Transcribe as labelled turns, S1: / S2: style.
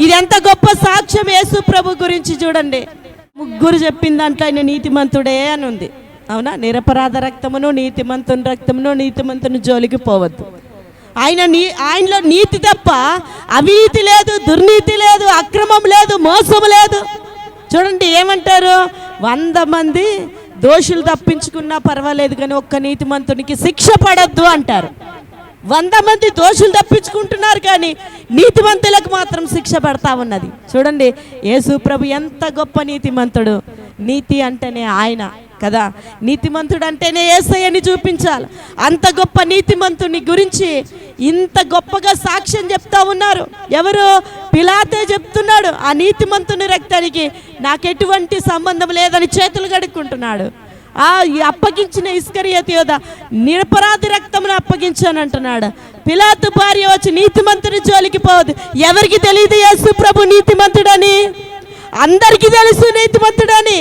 S1: ఇది ఎంత గొప్ప సాక్ష్యం యేసు ప్రభు గురించి చూడండి. ముగ్గురు చెప్పిన దాంట్లో ఆయన నీతిమంతుడే అని ఉంది. అవునా? నిరపరాధ రక్తమును నీతిమంతుని రక్తమును నీతిమంతుని జోలికి పోవద్దు. ఆయనలో నీతి తప్ప అవినీతి లేదు, దుర్నీతి లేదు, అక్రమం లేదు, మోసం లేదు. చూడండి ఏమంటారు, 100 మంది దోషులు తప్పించుకున్నా పర్వాలేదు కానీ ఒక్క నీతిమంతునికి శిక్ష పడద్దు అంటారు. 100 మంది దోషులు తప్పించుకుంటున్నారు కానీ నీతిమంతులకు మాత్రం శిక్ష పడతా ఉన్నది. చూడండి యేసు ప్రభు ఎంత గొప్ప నీతిమంతుడు. నీతి అంటేనే ఆయన కదా, నీతిమంతుడు అంటేనే యేసయ్యని చూపించాలి. అంత గొప్ప నీతిమంతుని గురించి ఇంత గొప్పగా సాక్ష్యం చెప్తా ఉన్నారు. ఎవరు? పిలాతే చెప్తున్నాడు. ఆ నీతిమంతుని రక్తానికి నాకు ఎటువంటి సంబంధం లేదని చేతులు కడుక్కుంటున్నాడు. అప్పగించిన ఇస్కరియోతు యోధ నిరపరాధి రక్తమును అప్పగించాను అంటున్నాడు. పిలాతు భార్య వచ్చి నీతిమంతుని జోలికి పోవద్దు. ఎవరికి తెలియదు యేసు ప్రభు నీతిమంతుడని? అందరికీ తెలుసు నీతిమంతుడని.